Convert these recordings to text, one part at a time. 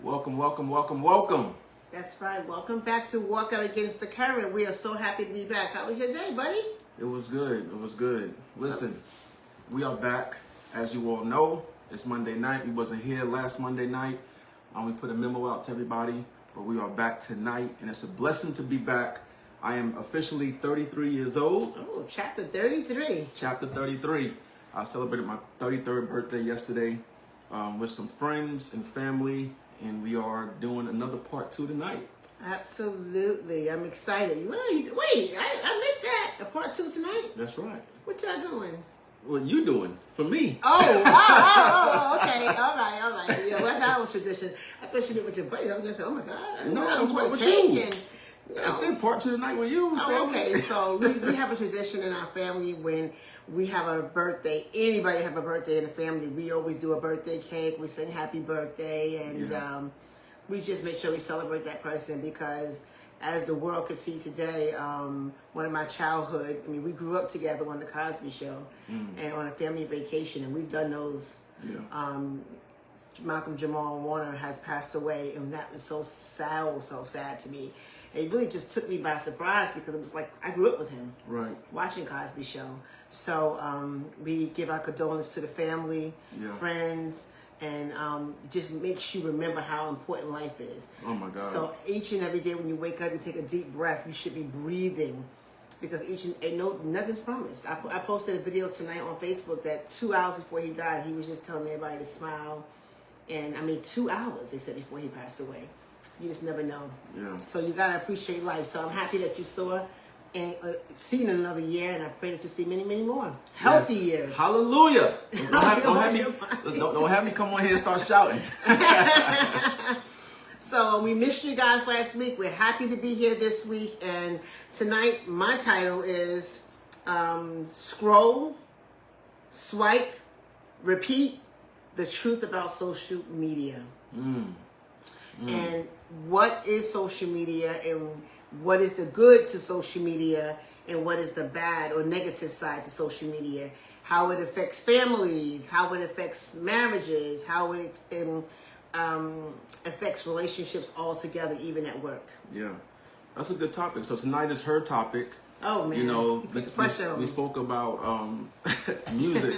Welcome, welcome, welcome, welcome. That's right. Welcome back to Walk Out Against the Current. We are so happy to be back. How was your day, buddy? It was good. It was good. Listen, we are back. As you all know, it's Monday night. We wasn't here last Monday night. We put a memo out to everybody, but we are back tonight, and it's a blessing to be back. I am officially 33 years old. Oh, chapter 33. Chapter 33. I celebrated my 33rd birthday yesterday with some friends and family, and we are doing another part 2 tonight. Absolutely. I'm excited. Wait, I missed that. A part 2 tonight? That's right. What y'all doing? What you doing for me? Oh, okay. All right. Yeah, well, that's our tradition. I thought you did with your buddies. I was going to say, oh my God. No, I'm what with cake you? and, I said part 2 tonight with you. Oh, okay. So we have a tradition in our family when we have a birthday. Anybody have a birthday in the family, we always do a birthday cake. We sing happy birthday, and we just make sure we celebrate that person because, as the world could see today, one of my childhood, I mean, we grew up together on the Cosby Show and on a family vacation, and we've done those. Yeah. Malcolm Jamal Warner has passed away, and that was so sad to me. It really just took me by surprise because it was like I grew up with him, right? Watching Cosby Show. So we give our condolences to the family, friends, and just makes you remember how important life is. Oh my God! So each and every day when you wake up, you take a deep breath. You should be breathing because nothing's promised. I posted a video tonight on Facebook that 2 hours before he died, he was just telling everybody to smile, and I mean 2 hours they said before he passed away. You just never know. Yeah. So you gotta appreciate life. So I'm happy that you saw and seen another year, and I pray that you see many, many more healthy years. Hallelujah! Don't have me come on here and start shouting. So we missed you guys last week. We're happy to be here this week, and tonight my title is Scroll, Swipe, Repeat: The Truth About Social Media. And what is social media, and what is the good to social media, and what is the bad or negative side to social media, how it affects families, how it affects marriages, how it affects relationships altogether, even at work. Yeah, that's a good topic. So tonight is her topic. Oh man, you know, we spoke about music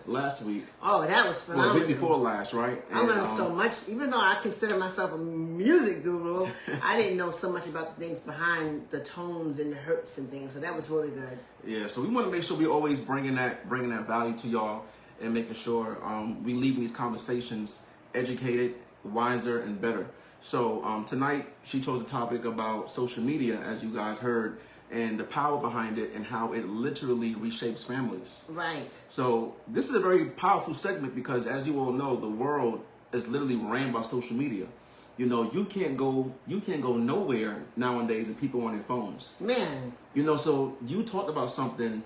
last week. Oh, that was phenomenal. Well, week before last, right? I learned so much. Even though I consider myself a music guru, I didn't know so much about the things behind the tones and the hurts and things. So that was really good. Yeah. So we want to make sure we always bringing that value to y'all and making sure we leaving these conversations educated, wiser, and better. So tonight she chose a topic about social media, as you guys heard, and the power behind it and how it literally reshapes families. Right. So this is a very powerful segment because, as you all know, the world is literally ran by social media. You know, you can't go nowhere nowadays and people on their phones. Man. You know, so you talked about something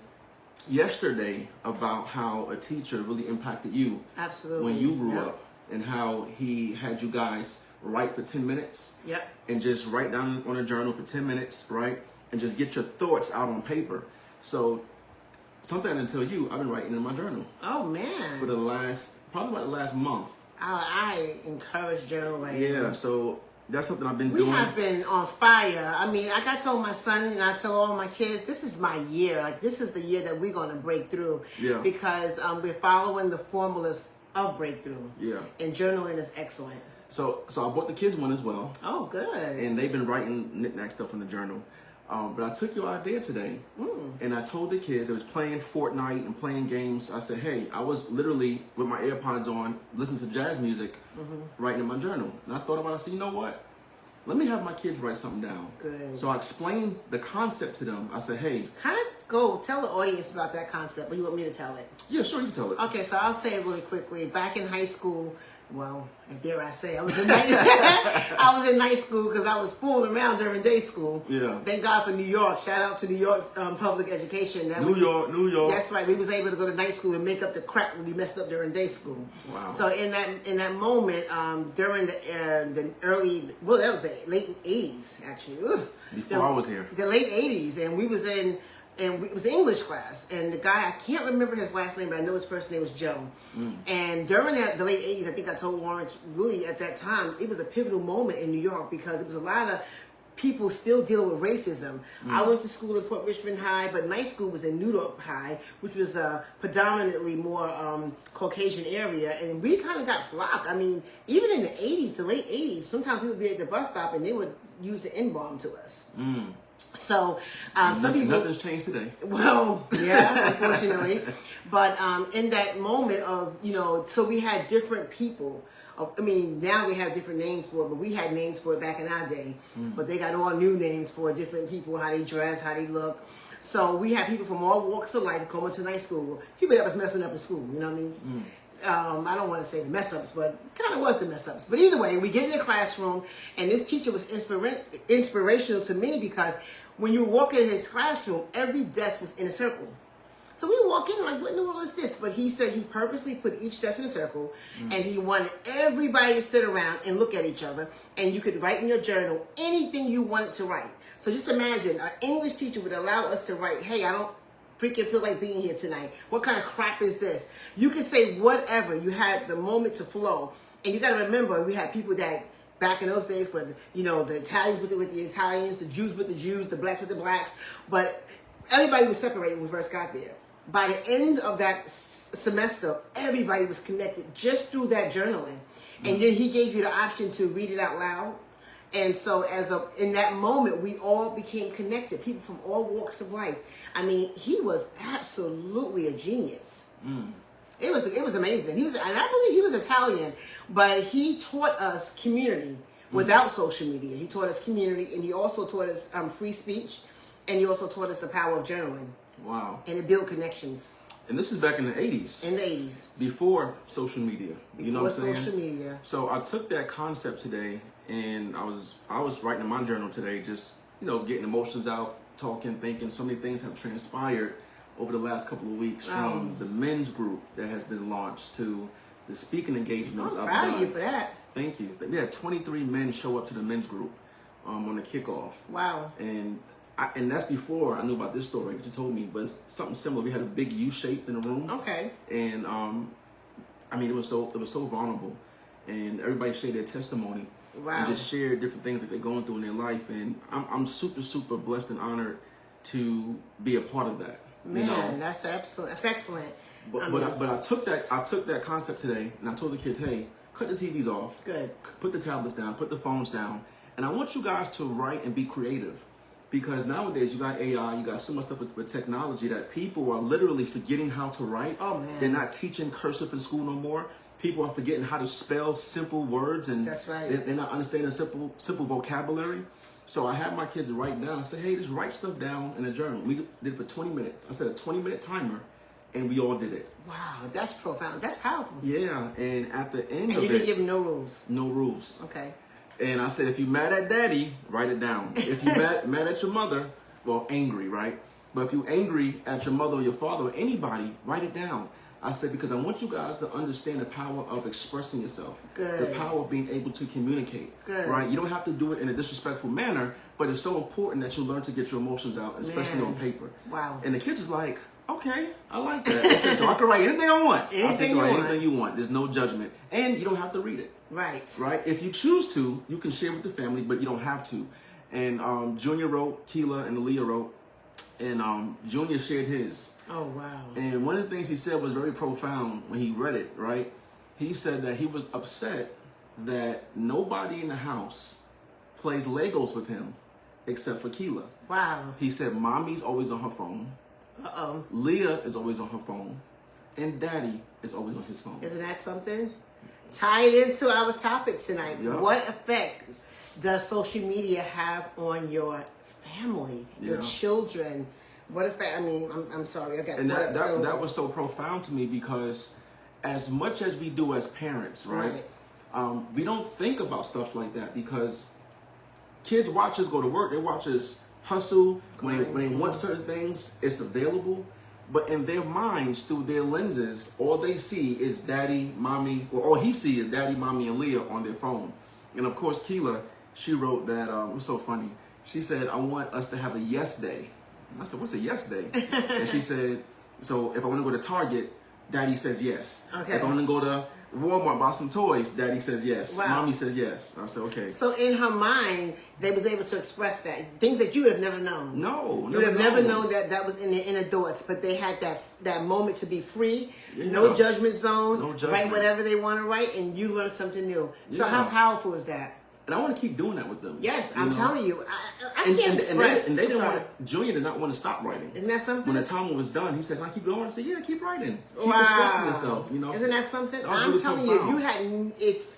yesterday about how a teacher really impacted you. Absolutely. When you grew up, and how he had you guys write for 10 minutes. Yep. And just write down on a journal for 10 minutes, right? And just get your thoughts out on paper. So something I didn't tell you, I've been writing in my journal. Oh man. For probably about the last month. I encourage journal writing. Yeah, so that's something I've been doing. We have been on fire. I mean, like I told my son and I tell all my kids, this is my year. Like this is the year that we're gonna break through. Yeah. Because we're following the formulas of breakthrough. Yeah. And journaling is excellent. So I bought the kids one as well. Oh, good. And they've been writing knick-knack stuff in the journal. But I took your idea today, and I told the kids, they was playing Fortnite and playing games. I said, hey, I was literally with my AirPods on, listening to jazz music, writing in my journal. And I thought about it, I said, you know what? Let me have my kids write something down. Good. So I explained the concept to them. I said, hey. Tell the audience about that concept, or you want me to tell it? Yeah, sure, you can tell it. Okay, so I'll say it really quickly. Back in high school, well, dare I say, I was in night school because I was fooling around during day school. Yeah. Thank God for New York. Shout out to New York's public education. New York. That's right. We was able to go to night school and make up the crap we messed up during day school. Wow. So in that moment, during the early, that was the late 80s actually. Before I was here. The late 80s, and we was in and it was the English class, and the guy, I can't remember his last name, but I know his first name was Joe. And during the late 80s, I think I told Lawrence, really at that time, it was a pivotal moment in New York because it was a lot of people still dealing with racism. I went to school in Port Richmond High, but my school was in New York High, which was a predominantly more Caucasian area, and we kind of got flocked. I mean, even in the 80s, the late 80s, sometimes people would be at the bus stop and they would use the N-bomb to us. So some people, nothing's changed today. Well, yeah, unfortunately. But in that moment of, you know, so we had different people. I mean, now they have different names for it, but we had names for it back in our day. But they got all new names for different people, how they dress, how they look. So we had people from all walks of life coming to night school. People that was messing up in school, you know what I mean? I don't want to say the mess ups, but kind of was the mess ups. But either way, we get in the classroom, and this teacher was inspirational to me because when you walk in his classroom, every desk was in a circle. So we walk in like, what in the world is this? But he said he purposely put each desk in a circle, and he wanted everybody to sit around and look at each other, and you could write in your journal anything you wanted to write. So just imagine an English teacher would allow us to write, hey, I don't freaking feel like being here tonight. What kind of crap is this? You can say whatever. You had the moment to flow. And you got to remember, we had people that back in those days were, you know, the Italians with the Italians, the Jews with the Jews, the blacks with the blacks. But everybody was separated when we first got there. By the end of that semester, everybody was connected just through that journaling. And then he gave you the option to read it out loud. And so in that moment, we all became connected, people from all walks of life. I mean, he was absolutely a genius. It was amazing. And I believe he was Italian, but he taught us community without social media. He taught us community, and he also taught us free speech, and he also taught us the power of journaling. Wow. And to build connections. And this is back in the 80s. In the 80s. Before social media. You know what I'm saying? Before social media. So I took that concept today, and I was writing in my journal today, just, you know, getting emotions out, talking, thinking. So many things have transpired over the last couple of weeks, from the men's group that has been launched to the speaking engagements. I'm proud of you for that. Thank you. We had 23 men show up to the men's group on the kickoff. Wow. And that's before I knew about this story that you told me, but it's something similar. We had a big U shape in the room. Okay. And I mean, it was so vulnerable, and everybody shared their testimony. Wow. And just shared different things that they're going through in their life, and I'm super, super blessed and honored to be a part of that. Man, you know? That's excellent. That's excellent. But I took that concept today, and I told the kids, hey, cut the TVs off. Good. Put the tablets down. Put the phones down. And I want you guys to write and be creative. Because nowadays you got AI, you got so much stuff with technology that people are literally forgetting how to write. Oh man. They're not teaching cursive in school no more. People are forgetting how to spell simple words, and that's right. They're not understanding simple vocabulary. So I had my kids write down. I said, hey, just write stuff down in a journal. We did it for 20 minutes. I set a 20-minute timer, and we all did it. Wow, that's profound. That's powerful. Yeah, and at the end of it, you didn't give them no rules. No rules. Okay. And I said, if you're mad at daddy, write it down. If you're mad at your mother, well, angry, right? But if you're angry at your mother or your father or anybody, write it down. I said, because I want you guys to understand the power of expressing yourself. Good. The power of being able to communicate. Good. Right? You don't have to do it in a disrespectful manner, but it's so important that you learn to get your emotions out, especially on paper. Wow. And the kids is like, okay, I like that. I said, so I can write anything I want. Anything you want. There's no judgment. And you don't have to read it. Right. Right? If you choose to, you can share with the family, but you don't have to. And Junior wrote, Keela and Aaliyah wrote, and Junior shared his. Oh, wow. And one of the things he said was very profound when he read it, right? He said that he was upset that nobody in the house plays Legos with him except for Keela. Wow. He said mommy's always on her phone. Uh-oh. Leah is always on her phone. And daddy is always on his phone. Isn't that something? Tied into our topic tonight. Yep. What effect does social media have on your family, your children? What effect? I mean, I'm sorry. I got. And that was so profound to me, because as much as we do as parents, right? We don't think about stuff like that, because kids watch us go to work. They watch us hustle. When they want certain things, it's available. But in their minds, through their lenses, all they see is daddy, mommy, or all he sees is daddy, mommy, and Leah on their phone. And of course, Keela, she wrote that, it was so funny. She said, I want us to have a yes day. I said, what's a yes day? And she said, so if I want to go to Target, Daddy says yes. Okay. If I want to go to Walmart, buy some toys, Daddy says yes. Wow. Mommy says yes. I said, okay. So in her mind, they was able to express that. Things that you would have never known. No. You would have never known that was in their inner thoughts. But they had that moment to be free. No judgment zone. No judgment. Write whatever they want to write, and you learn something new. So how powerful is that? And I want to keep doing that with them. Yes, I'm telling you. I can't express. And they didn't want to, Junior did not want to stop writing. Isn't that something? When the time was done, he said, can I keep going? I said, yeah, keep writing. Keep expressing yourself. Isn't that something? I'm really telling you, if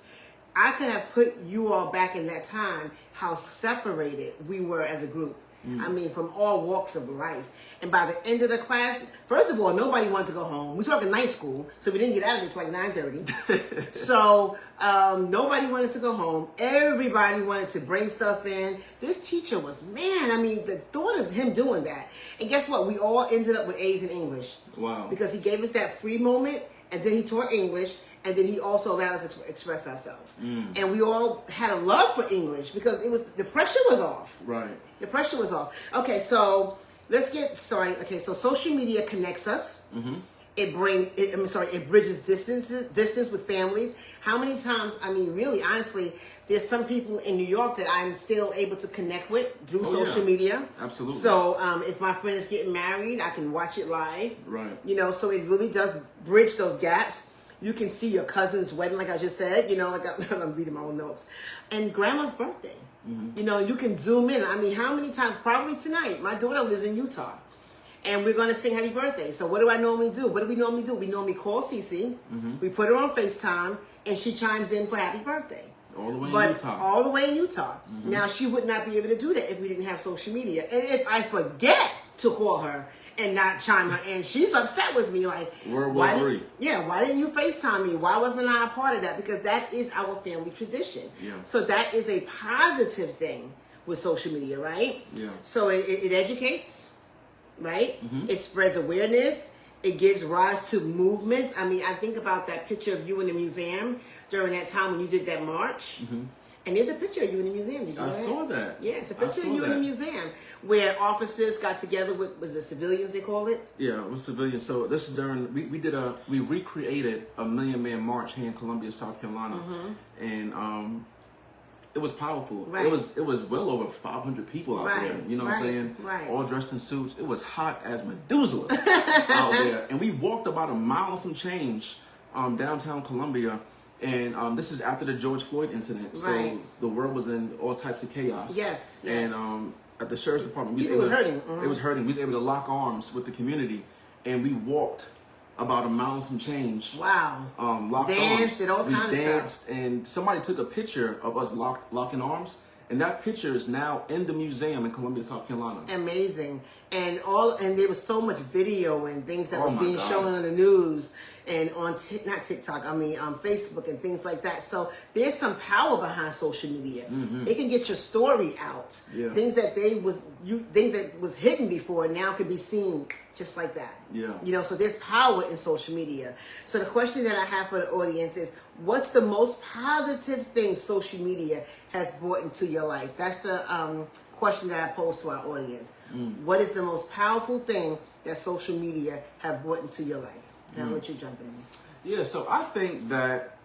I could have put you all back in that time, how separated we were as a group. I mean, from all walks of life. And by the end of the class, first of all, nobody wanted to go home. We talking night school, so we didn't get out of it until like 9:30. So nobody wanted to go home. Everybody wanted to bring stuff in. This teacher was, man, I mean, the thought of him doing that. And guess what? We all ended up with A's in English. Wow. Because he gave us that free moment, and then he taught English, and then he also allowed us to express ourselves. And we all had a love for English because the pressure was off. Right. The pressure was off. Okay, so let's get started. Okay, so social media connects us. It bridges distance with families. How many times? I mean, really, honestly, there's some people in New York that I'm still able to connect with through social media. Absolutely. So if my friend is getting married, I can watch it live. Right. You know, so it really does bridge those gaps. You can see your cousin's wedding, like I just said. You know, like I'm reading my own notes, and grandma's birthday. You know, you can zoom in. I mean, how many times? Probably tonight. My daughter lives in Utah, and we're going to sing happy birthday. So what do I normally do? What do we normally do? We normally call Cece. We put her on FaceTime, and she chimes in for happy birthday. All the way in Utah. All the way in Utah. Now, she would not be able to do that if we didn't have social media. And if I forget to call her and not chime her in, she's upset with me. Like, why didn't you FaceTime me? Why wasn't I a part of that? Because that is our family tradition. Yeah. So that is a positive thing with social media, right? Yeah. So it educates, right? It spreads awareness. It gives rise to movements. I mean, I think about that picture of you in the museum during that time when you did that march. And there's a picture of you in the museum. Did you know I saw that. Yeah, it's a picture of you in the museum where officers got together with, was it civilians they call it? Yeah, it was civilians. So this is during, we recreated a Million Man March here in Columbia, South Carolina. And it was powerful. Right. It was well over 500 people out there. You know what I'm saying? Right. All dressed in suits. It was hot as Methuselah out there. And we walked about a mile and some change downtown Columbia. And this is after the George Floyd incident. Right. So the world was in all types of chaos. Yes. And at the sheriff's department, it was hurting. It was hurting. We was able to lock arms with the community, and we walked about a mile and some change. Wow. Locked danced arms. and all kinds of danced, and somebody took a picture of us locking arms, and that picture is now in the museum in Columbia, South Carolina. Amazing. And there was so much video and things that was being shown on the news and on not TikTok, I mean Facebook and things like that. So there's some power behind social media. It can get your story out. Yeah. Things that was hidden before now can be seen just like that. Yeah. You know, so there's power in social media. So the question that I have for the audience is, what's the most positive thing social media has brought into your life? That's the question that I pose to our audience. What is the most powerful thing that social media have brought into your life? And I'll let you jump in. Yeah, so I think that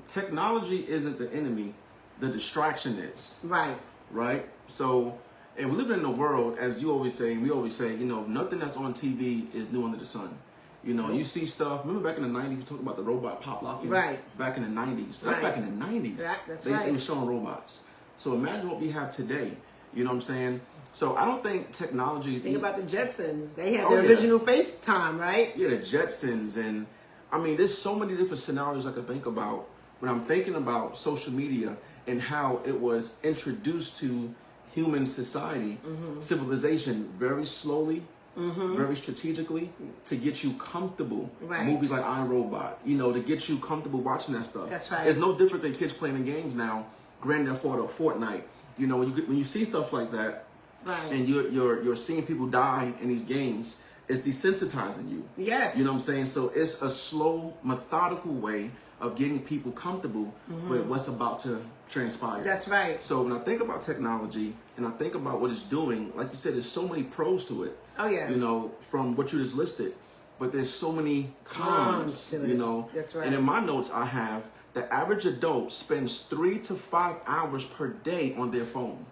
technology isn't the enemy, the distraction is. Right. Right? So, and we live in a world, as you always say, and we always say, you know, nothing that's on TV is new under the sun. You know, you see stuff. Remember back in the 90s, we talked about the robot pop locking? Right. Back in the 90s. That's back in the 90s. That's they right. were showing robots. So imagine what we have today. You know what I'm saying? So I don't think technology... Think about the Jetsons. They had their original FaceTime, right? Yeah, the Jetsons. And I mean, there's so many different scenarios I could think about when I'm thinking about social media and how it was introduced to human society, civilization, very slowly, very strategically, to get you comfortable. Right. Movies like I, Robot, you know, to get you comfortable watching that stuff. That's right. It's no different than kids playing in games now, Grand Theft Auto, Fortnite. You know, when you see stuff like that, right, and you're seeing people die in these games, it's desensitizing you. Yes. You know what I'm saying? So it's a slow, methodical way of getting people comfortable with what's about to transpire. That's right. So when I think about technology and I think about what it's doing, like you said, there's so many pros to it. Oh yeah. You know, from what you just listed, but there's so many cons to it. You know. That's right. And in my notes, I have the average adult spends 3 to 5 hours per day on their phone,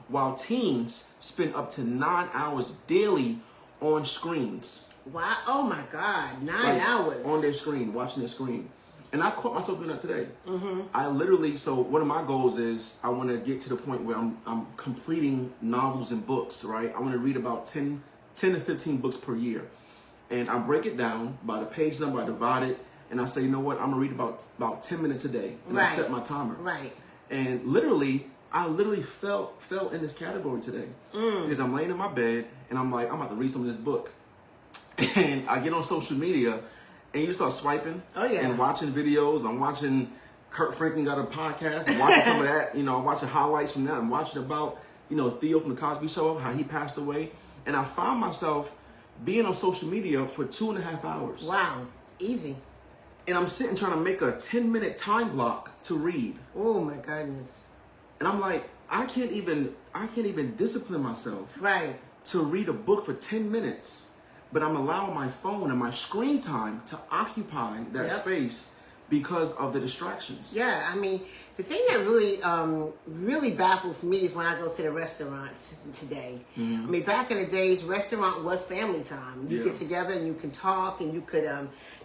while teens spend up to 9 hours daily on screens. Wow! Oh my God, 9 hours on their screen, watching their screen. And I caught myself doing that today. I literally, so one of my goals is I want to get to the point where I'm completing novels and books, right? I want to read about 10 to 15 books per year. And I break it down by the page number, I divide it, and I say, you know what, I'm going to read about 10 minutes a day. And I set my timer. Right. And I literally fell in this category today. Because I'm laying in my bed, and I'm like, I'm about to read some of this book. And I get on social media, and you start swiping and watching videos. I'm watching Kurt Franklin got a podcast. I'm watching some of that. You know, I'm watching highlights from that. I'm watching about, you know, Theo from the Cosby Show, how he passed away. And I found myself being on social media for 2.5 hours. Wow, easy. And I'm sitting trying to make a 10-minute time block to read. Oh my goodness. And I'm like, I can't even discipline myself to read a book for 10 minutes. But I'm allowing my phone and my screen time to occupy that space because of the distractions. Yeah, I mean, the thing that really baffles me is when I go to the restaurants today. I mean, back in the days, restaurant was family time. You get together and you can talk and you could,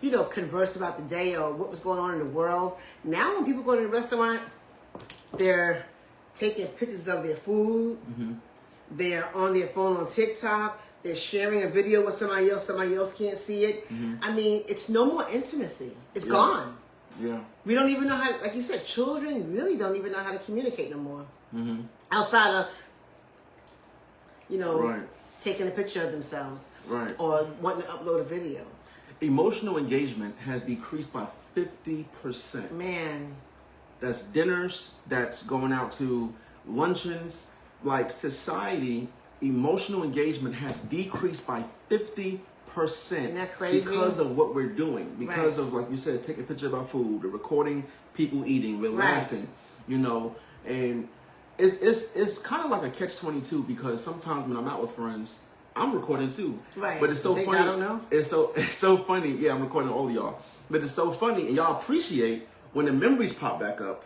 you know, converse about the day or what was going on in the world. Now when people go to the restaurant, they're taking pictures of their food. They're on their phone on TikTok. They're sharing a video with somebody else can't see it. I mean, it's no more intimacy. It's gone. Yeah. We don't even know how, like you said, children really don't even know how to communicate no more. Outside of, you know, taking a picture of themselves. Or wanting to upload a video. Emotional engagement has decreased by 50%. Man. That's dinners, that's going out to luncheons. Like society, emotional engagement has decreased by 50%. Isn't that crazy? Because of what we're doing. Because of, like you said, taking a picture of our food, or recording people eating, we're laughing, you know. And it's kind of like a catch-22 because sometimes when I'm out with friends, I'm recording too. But it's so funny. I don't know. It's so funny. Yeah, I'm recording all of y'all. But it's so funny, and y'all appreciate when the memories pop back up.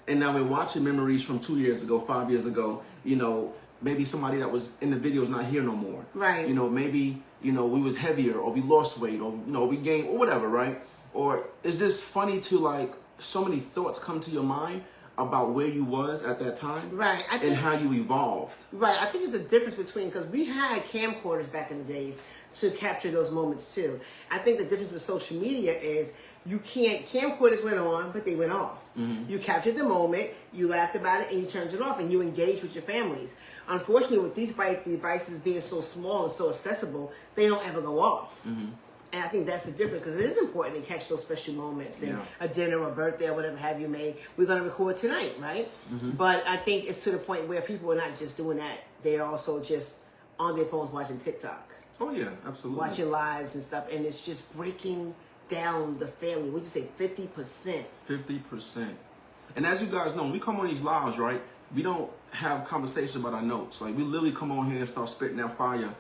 And now we're watching memories from 2 years ago, 5 years ago, you know, maybe somebody that was in the video is not here no more. You know, maybe, you know, we was heavier, or we lost weight, or, you know, we gained, or whatever, right? Or it's just funny to, like, so many thoughts come to your mind about where you was at that time. And how you evolved. I think there's a difference between, because we had camcorders back in the days to capture those moments too. I think the difference with social media is camcorders went on, but they went off. You captured the moment, you laughed about it, and you turned it off, and you engaged with your families. Unfortunately, with these devices being so small and so accessible, they don't ever go off. And I think that's the difference, because it is important to catch those special moments and a dinner or birthday or whatever have you made. We're going to record tonight, right? But I think it's to the point where people are not just doing that. They're also just on their phones watching TikTok. Oh, yeah, absolutely. Watching lives and stuff. And it's just breaking down the family. Would you say 50%? 50%. And as you guys know, when we come on these lives, right, we don't have conversation about our notes. Like, we literally come on here and start spitting that fire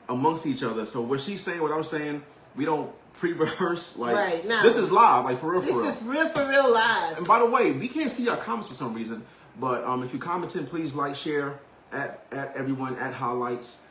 amongst each other. So what she's saying, what I'm saying, we don't pre-rehearse. Like, this is live, like, for real, for real. This is real, for real live. And by the way, we can't see our comments for some reason. But if you're commenting, please like, share, at everyone, at highlights.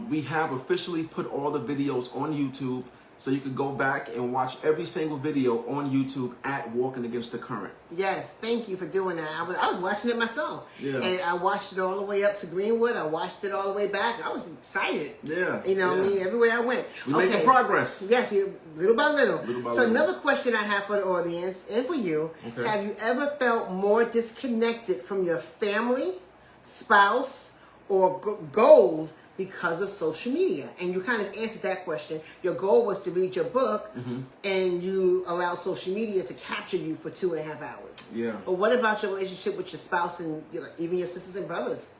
We have officially put all the videos on YouTube. So you can go back and watch every single video on YouTube at Walking Against the Current. Yes, thank you for doing that. I was watching it myself. And I watched it all the way up to Greenwood. I watched it all the way back. I was excited. You know me, everywhere I went. We're making progress. Yes, little by little. Another question I have for the audience and for you. Have you ever felt more disconnected from your family, spouse, or goals because of social media? And you kind of answered that question. Your goal was to read your book, and you allow social media to capture you for 2.5 hours. But what about your relationship with your spouse and even your sisters and brothers?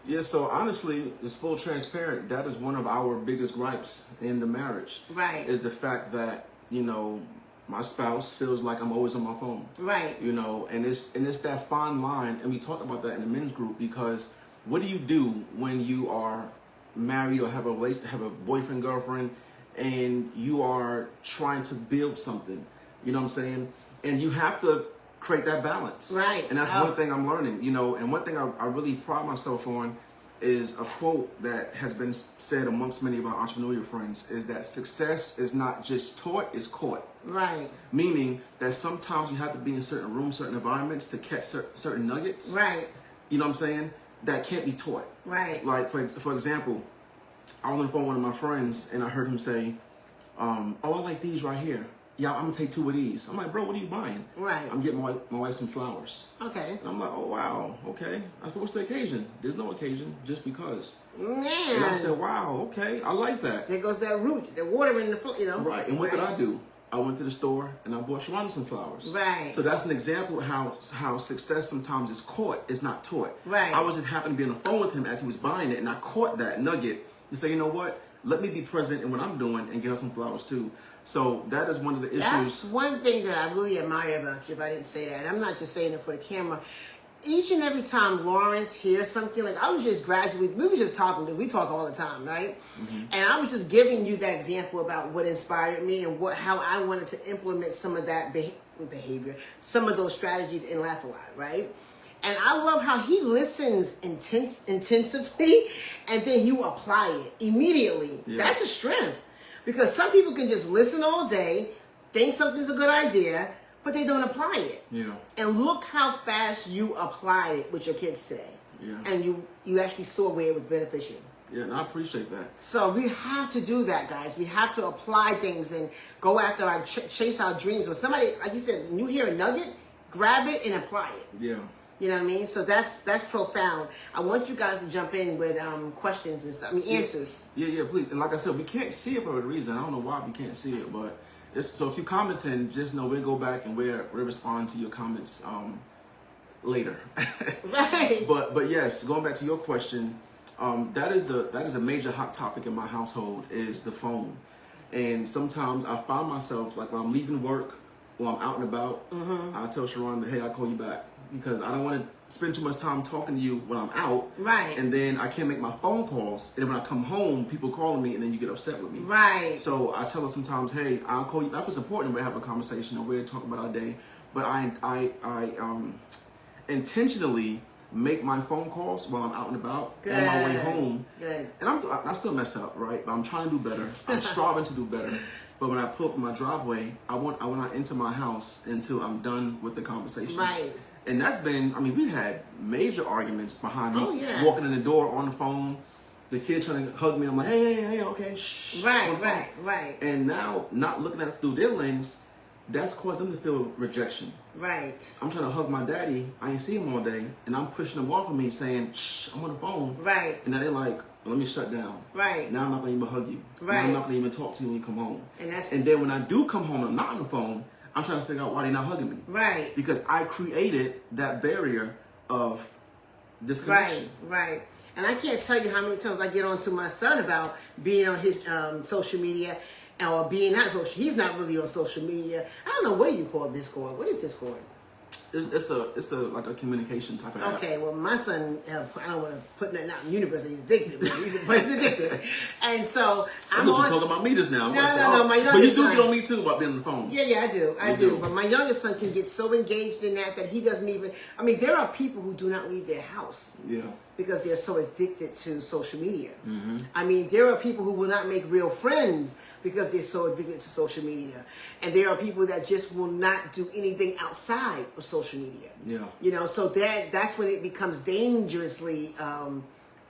Yeah, so honestly, it's full transparent. That is one of our biggest gripes in the marriage. Right. Is the fact that, you know, my spouse feels like I'm always on my phone. Right. You know, and it's that fine line, and we talked about that in the men's group, because what do you do when you are married or have a boyfriend, girlfriend, and you are trying to build something? You know what I'm saying? And you have to create that balance. Right. And that's one thing I'm learning, you know, and one thing I really pride myself on is a quote that has been said amongst many of our entrepreneurial friends, is that success is not just taught, it's caught. Right. Meaning that sometimes you have to be in certain rooms, certain environments to catch certain nuggets. Right. You know what I'm saying? That can't be taught. Right. Like, for example, I was on the phone with one of my friends and I heard him say, oh, I like these right here. Yeah, I'm gonna take 2 of these. I'm like, bro, what are you buying? Right. I'm getting my wife some flowers. Okay. And I'm like, oh, wow, okay. I said, what's the occasion? There's no occasion, just because. Man. And I said, wow, okay, I like that. There goes that root, the water in the, you know. Right, and what did I do? I went to the store and I bought Sharonda some flowers. Right. So that's an example of how success sometimes is caught, it's not taught. Right. I was just happened to be on the phone with him as he was buying it, and I caught that nugget to say, you know what? Let me be present in what I'm doing and get her some flowers too. So that is one of the issues. That's one thing that I really admire about you, if I didn't say that. I'm not just saying it for the camera. Each and every time Lawrence hears something, like I was just gradually, we were just talking because we talk all the time, right? Mm-hmm. And I was just giving you that example about what inspired me and how I wanted to implement some of that behavior, some of those strategies in Laugh A Lot, right? And I love how he listens intensively and then you apply it immediately. Yeah. That's a strength. Because some people can just listen all day, think something's a good idea, but they don't apply it. Yeah. And look how fast you applied it with your kids today. Yeah. And you actually saw where it was beneficial. Yeah, and I appreciate that. So we have to do that, guys. We have to apply things and go after our chase our dreams. When somebody, like you said, when you hear a nugget, grab it and apply it. Yeah. You know what I mean? So that's profound. I want you guys to jump in with questions and stuff. I mean, answers. Yeah, please. And like I said, we can't see it for a reason. I don't know why we can't see it, but so if you commenting, just know we'll go back and we'll respond to your comments later. Right. But yes, going back to your question, that is a major hot topic in my household, is the phone. And sometimes I find myself, like when I'm leaving work or I'm out and about, I tell Sharon that, hey, I'll call you back. Because I don't want to spend too much time talking to you when I'm out. Right. And then I can't make my phone calls. And when I come home, people calling me and then you get upset with me. Right. So I tell her sometimes, hey, I'll call you. That was important. We'll have a conversation or we'll talk about our day. But I intentionally make my phone calls while I'm out and about. Good. On my way home. Good. And I still mess up, right? But I'm trying to do better. I'm striving to do better. But when I pull up in my driveway, I want to enter my house until I'm done with the conversation. Right. And that's been, I mean, we've had major arguments behind me. Walking in the door on the phone, the kid trying to hug me. I'm like, hey, okay, shh. Right. And now, not looking at it through their lens, that's caused them to feel rejection. Right. I'm trying to hug my daddy. I ain't seen him all day. And I'm pushing them off of me saying, shh, I'm on the phone. Right. And now they're like, let me shut down. Right. Now I'm not going to even hug you. Right. Now I'm not going to even talk to you when you come home. And then when I do come home, I'm not on the phone. I'm trying to figure out why they're not hugging me. Right. Because I created that barrier of disconnection. Right. And I can't tell you how many times I get on to my son about being on his social media or being not social. He's not really on social media. I don't know what you call Discord. What is Discord? It's a like a communication type of app. Okay, well my son, I don't want to put nothing out in the universe that he's addicted, but he's addicted. And so I'm on. You're talking about me just now. No, my youngest son. But you do get on me too about being on the phone. Yeah, I do. But my youngest son can get so engaged in that he doesn't even, I mean, there are people who do not leave their house. Yeah. Because they're so addicted to social media. Mm-hmm. I mean, there are people who will not make real friends because they're so addicted to social media. And there are people that just will not do anything outside of social media. Yeah. You know, so that's when it becomes dangerously,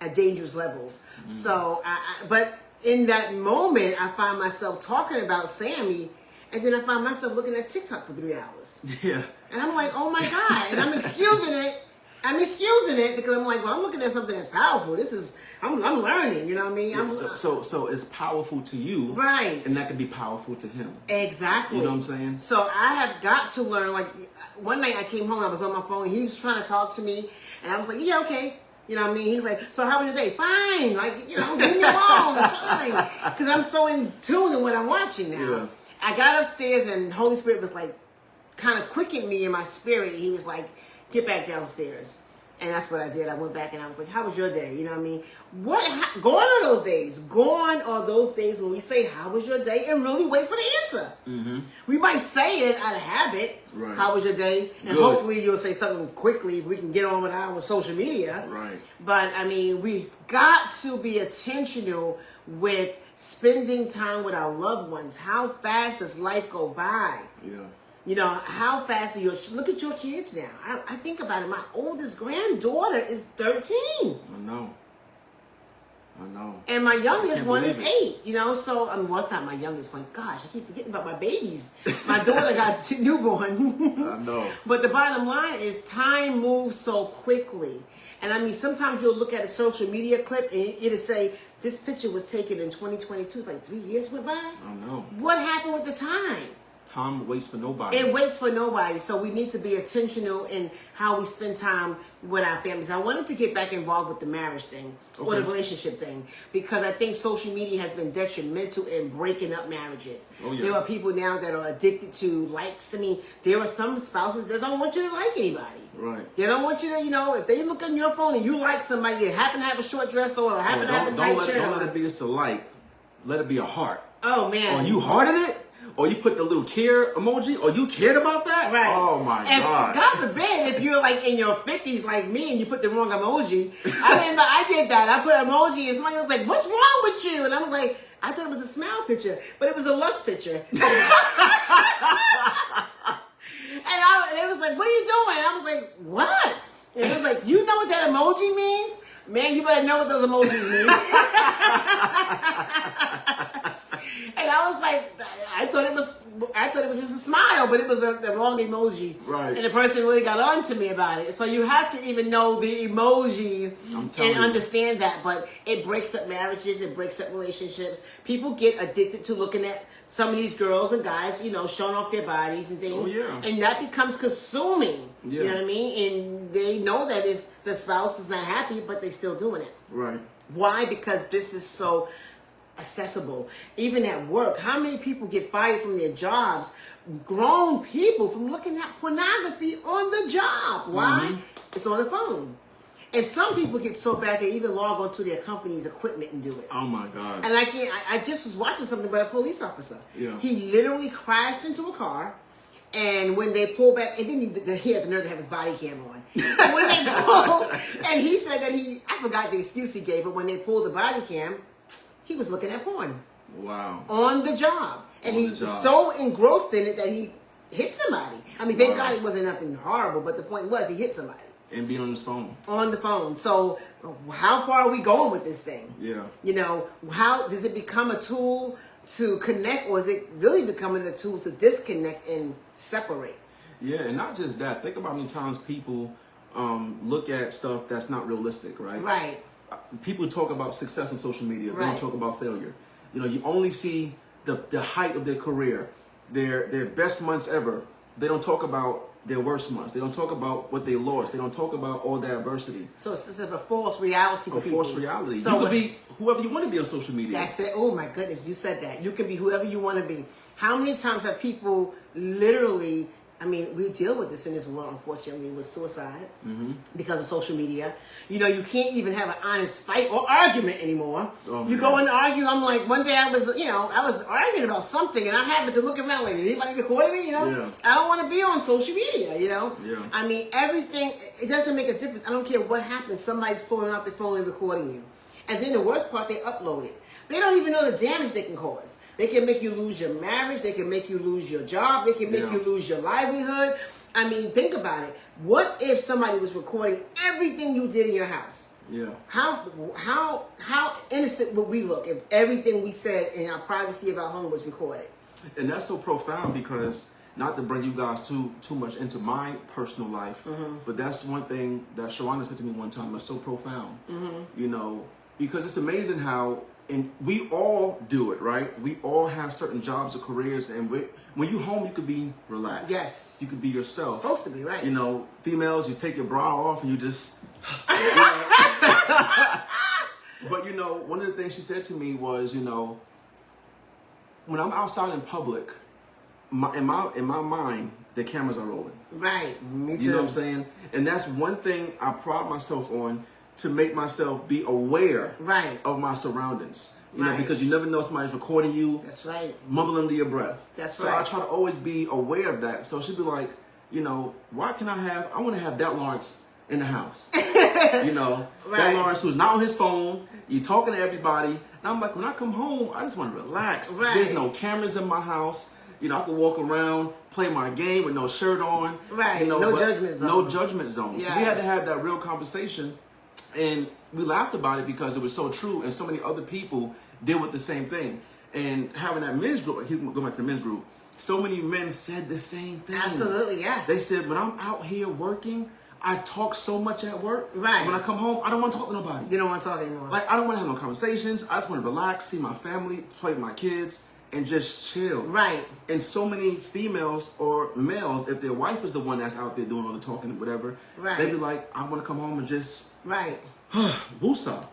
at dangerous levels. Mm-hmm. So, but in that moment, I find myself talking about Sammy, and then I find myself looking at TikTok for 3 hours. Yeah. And I'm like, oh my God. And I'm excusing it. Because I'm like, well, I'm looking at something that's powerful. I'm learning, you know what I mean? Yeah, so it's powerful to you. Right. And that can be powerful to him. Exactly. You know what I'm saying? So I have got to learn, like, one night I came home, I was on my phone, he was trying to talk to me, and I was like, yeah, okay. You know what I mean? He's like, so how was your day? Fine. Like, you know, leave me alone. Fine. Because I'm so in tune in what I'm watching now. Yeah. I got upstairs and Holy Spirit was like, kind of quickened me in my spirit. He was like, get back downstairs. And that's what I did. I went back and I was like, how was your day? You know what I mean? Gone are those days. Gone are those days when we say, how was your day? And really wait for the answer. Mm-hmm. We might say it out of habit. Right. How was your day? And hopefully you'll say something quickly if we can get on with our social media. Right. But, I mean, we've got to be intentional with spending time with our loved ones. How fast does life go by? Yeah. You know, how fast are look at your kids now. I think about it. My oldest granddaughter is 13. I know. And my youngest one is 8, you know. So, I mean, well, it's not my youngest one. Gosh, I keep forgetting about my babies. My daughter got newborn. I know. But the bottom line is time moves so quickly. And, I mean, sometimes you'll look at a social media clip and it'll say, this picture was taken in 2022. It's like 3 years went by. I know. What happened with the time? Time waits for nobody. It waits for nobody. So we need to be intentional in how we spend time with our families. I wanted to get back involved with the marriage thing or the relationship thing because I think social media has been detrimental in breaking up marriages. Oh, yeah. There are people now that are addicted to likes. I mean, there are some spouses that don't want you to like anybody. Right. They don't want you to, you know, if they look on your phone and you like somebody, you happen to have a short dress on or happen to have a tight shirt on. Don't let it be just a like. Let it be a heart. Oh, man. Or you hearted it? Or you put the little care emoji, or you cared about that? Right. Oh my God. God forbid if you're like in your 50s like me and you put the wrong emoji. I remember I did that. I put emoji and somebody was like, what's wrong with you? And I was like, I thought it was a smile picture, but it was a lust picture. And it was like, what are you doing? And I was like, what? And it was like, you know what that emoji means? Man, you better know what those emojis mean. And I was like, I thought it was just a smile, but it was the wrong emoji. Right. And the person really got on to me about it. So you have to even know the emojis and understand that. But it breaks up marriages. It breaks up relationships. People get addicted to looking at some of these girls and guys, you know, showing off their bodies and things. Oh, yeah. And that becomes consuming. Yeah. You know what I mean? And they know that the spouse is not happy, but they're still doing it. Right. Why? Because this is so accessible. Even at work, how many people get fired from their jobs? Grown people from looking at pornography on the job. Why? Mm-hmm. It's on the phone. And some people get so bad they even log onto their company's equipment and do it. Oh my God. And I just was watching something about a police officer. Yeah. He literally crashed into a car. And when they pull back, and then he had the nerve to have his body camera on. And when they pull, and he said that I forgot the excuse he gave, but when they pulled the body cam, he was looking at porn. Wow. On the job. And he was so engrossed in it that he hit somebody. I mean, thank God it wasn't nothing horrible, but the point was he hit somebody. And being on his phone. On the phone. So how far are we going with this thing? Yeah. You know, how does it become a tool to connect, or is it really becoming a tool to disconnect and separate? Yeah, and not just that. Think about how many times people look at stuff that's not realistic, right? Right. People talk about success on social media. They don't talk about failure. You know, you only see the height of their career, their best months ever. They don't talk about their worst months. They don't talk about what they lost. They don't talk about all the adversity. So it's just a false reality for people. A false reality. So you can be whoever you want to be on social media. That's it. Oh my goodness, you said that. You can be whoever you want to be. How many times have people literally, I mean, we deal with this in this world, unfortunately, with suicide because of social media. You know, you can't even have an honest fight or argument anymore. Oh, you go and argue. I'm like, one day I was arguing about something, and I happened to look around like, is anybody recording me? You know, yeah. I don't want to be on social media. You know, yeah. I mean, everything. It doesn't make a difference. I don't care what happens. Somebody's pulling out their phone and recording you, and then the worst part, they upload it. They don't even know the damage they can cause. They can make you lose your marriage. They can make you lose your job. They can make you lose your livelihood. I mean, think about it. What if somebody was recording everything you did in your house? Yeah. How innocent would we look if everything we said in our privacy of our home was recorded? And that's so profound because, not to bring you guys too much into my personal life, but that's one thing that Sharonda said to me one time. That's so profound. You know, because it's amazing how. And we all do it, right? We all have certain jobs or careers, and when you home, you could be relaxed. Yes. You could be yourself. It's supposed to be, right? You know, females, you take your bra off and you just But you know, one of the things she said to me was, you know, when I'm outside in public, in my mind, the cameras are rolling. Right. Me too. You know what I'm saying? And that's one thing I pride myself on, to make myself be aware of my surroundings. You know, because you never know somebody's recording you. That's right. Mumbling under your breath. That's right. So I try to always be aware of that. So she'd be like, you know, why can I want to have that Lawrence in the house. You know, that Lawrence who's not on his phone, you talking to everybody. And I'm like, when I come home, I just want to relax. There's no cameras in my house. You know, I can walk around, play my game with no shirt on. You know, no judgment zone. No judgment zone. Yes. So we had to have that real conversation. And we laughed about it because it was so true. And so many other people deal with the same thing. And having that men's group, go back to the men's group, so many men said the same thing. Absolutely, yeah. They said, when I'm out here working, I talk so much at work. When I come home, I don't want to talk to nobody. You don't want to talk anymore. Like, I don't want to have no conversations. I just want to relax, see my family, play with my kids, and just chill. And so many females or males, if their wife is the one that's out there doing all the talking and whatever, they be like, I want to come home and just woosah.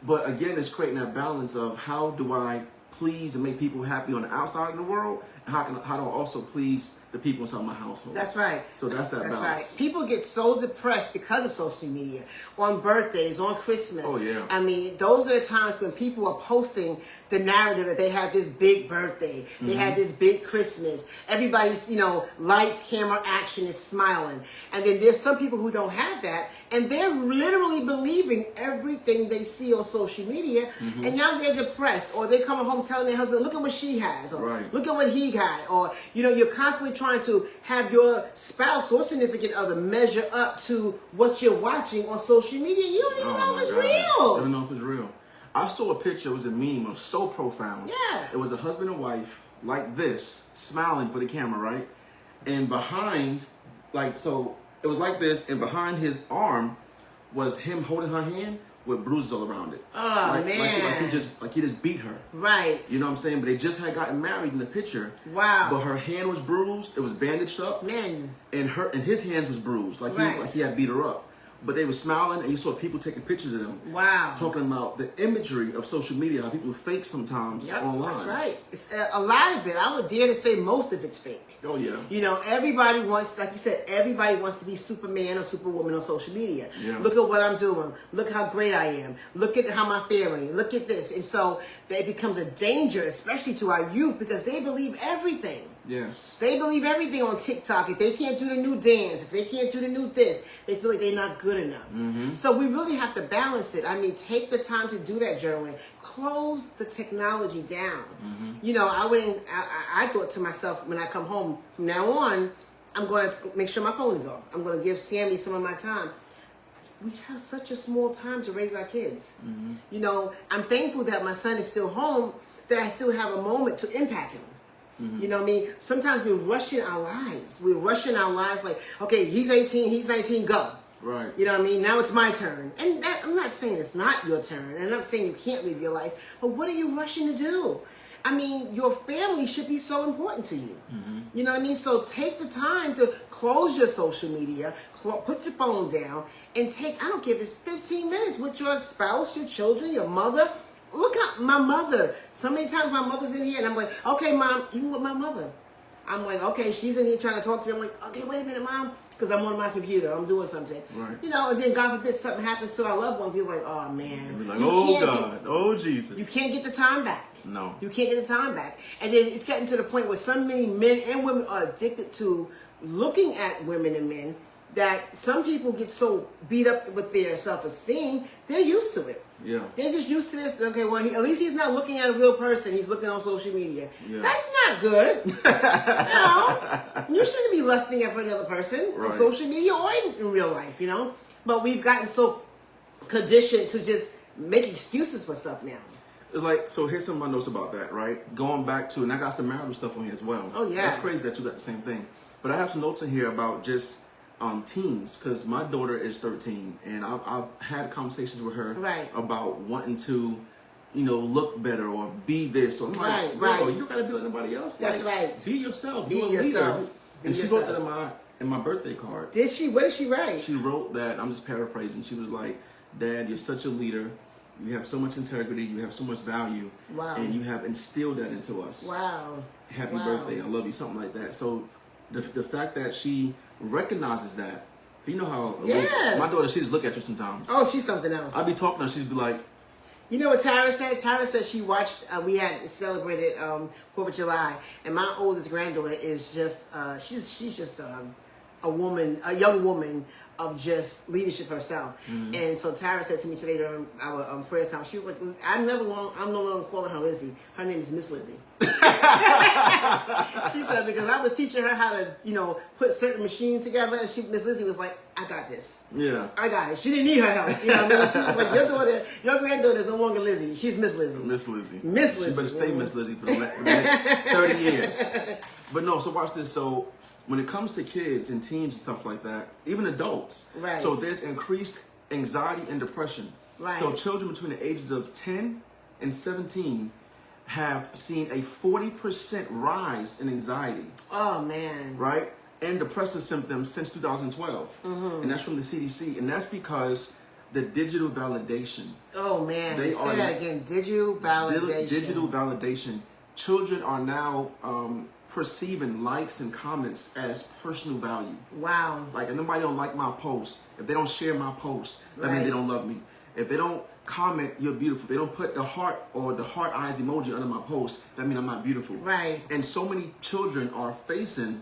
But again, it's creating that balance of how do I please and make people happy on the outside of the world, and how do I also please the people inside my household. That's right. So that's that balance. People get so depressed because of social media, on birthdays, on Christmas. Oh yeah. I mean, those are the times when people are posting the narrative that they had this big birthday, they had this big Christmas. Everybody's, you know, lights, camera, action is smiling. And then there's some people who don't have that, and they're literally believing everything they see on social media, and now they're depressed, or they're coming home telling their husband, look at what she has, or look at what he got, or, you know, you're constantly trying to have your spouse or significant other measure up to what you're watching on social media. You don't even know if it's real. I don't know if it's real. I saw a picture, it was a meme, it was so profound. Yeah. It was a husband and wife, like this, smiling for the camera, right? And behind, like, so it was like this, and behind his arm was him holding her hand with bruises all around it. Oh, man. Like he just beat her. You know what I'm saying? But they just had gotten married in the picture. Wow. But her hand was bruised, it was bandaged up. Man. And his hand was bruised, like he had beat her up. But they were smiling, and you saw people taking pictures of them. Wow. Talking about the imagery of social media, how people fake sometimes online. That's right. It's a lot of it. I would dare to say most of it's fake. Oh, yeah. You know, everybody wants, like you said, everybody wants to be Superman or Superwoman on social media. Look at what I'm doing. Look how great I am. Look at how my family, look at this. And so it becomes a danger, especially to our youth, because they believe everything. Yes. They believe everything on TikTok. If they can't do the new dance, if they can't do the new this, they feel like they're not good enough. So we really have to balance it. I mean, take the time to do that journaling. Close the technology down. You know, I thought to myself, when I come home, from now on, I'm going to make sure my phone is off. I'm going to give Sammy some of my time. We have such a small time to raise our kids. You know, I'm thankful that my son is still home, that I still have a moment to impact him. You know what I mean? Sometimes we're rushing our lives. We're rushing our lives like, okay, he's 18, he's 19, go. You know what I mean? Now it's my turn. And I'm not saying it's not your turn. And I'm not saying you can't live your life. But what are you rushing to do? I mean, your family should be so important to you. You know what I mean? So take the time to close your social media, put your phone down, and take, I don't care if it's 15 minutes with your spouse, your children, your mother. Look at my mother. So many times my mother's in here and I'm like, okay, Mom, even with my mother. I'm like, okay, she's in here trying to talk to me. I'm like, okay, wait a minute, Mom. Because I'm on my computer. I'm doing something. You know, and then God forbid something happens to our loved one. People like, oh, man. Be like, oh, God. Oh, Jesus. You can't get the time back. No. You can't get the time back. And then it's getting to the point where so many men and women are addicted to looking at women and men that some people get so beat up with their self-esteem, they're used to it. They're just used to this. Okay, well, at least he's not looking at a real person. He's looking on social media. That's not good. No, you shouldn't be lusting after another person on social media or in real life, you know. But we've gotten so conditioned to just make excuses for stuff now. It's like, so here's some of my notes about that, right? Going back to, and I got some marital stuff on here as well. Oh, yeah. That's crazy that you got the same thing. But I have some notes in here about just teens, because my daughter is 13, and I've had conversations with her about wanting to, you know, look better or be this. So I'm like, bro, you gotta be like nobody else. That's like, be yourself. Be yourself. And she wrote that in my birthday card. Did she? What did she write? She wrote that, I'm just paraphrasing, she was like, Dad, you're such a leader. You have so much integrity. You have so much value. Wow. And you have instilled that into us. Wow. Happy birthday. I love you. Something like that. So the fact that she recognizes that, you know how my daughter, she just look at you sometimes. Oh, she's something else. I'd be talking to her, she'd be like, you know what Tara said? Tara said she watched, we had celebrated 4th of July, and my oldest granddaughter is just, she's just a woman, a young woman of just leadership herself. Mm-hmm. And so Tara said to me today during our prayer time, she was like, I'm no longer calling her Lizzie. Her name is Miss Lizzie. She said, because I was teaching her how to, put certain machines together, and Miss Lizzie was like, I got this. Yeah. I got it. She didn't need her help. You know what I mean? She was like, your granddaughter is no longer Lizzie. She's Miss Lizzie. Miss Lizzie. Miss Lizzie. You better stay Miss Lizzie for the next 30 years. But no, so watch this. So when it comes to kids and teens and stuff like that, even adults, right. So there's increased anxiety and depression. Right. So children between the ages of 10 and 17 have seen a 40% rise in anxiety. Oh, man. Right? And depressive symptoms since 2012. Mm-hmm. And that's from the CDC. And that's because the digital validation. Oh, man. Say that again. Digital validation. Digital validation. Children are now perceiving likes and comments as personal value. Wow. Like, if nobody don't like my post, if they don't share my post, that means they don't love me. If they don't comment, you're beautiful. If they don't put the heart or the heart eyes emoji under my post, that means I'm not beautiful. Right. And so many children are facing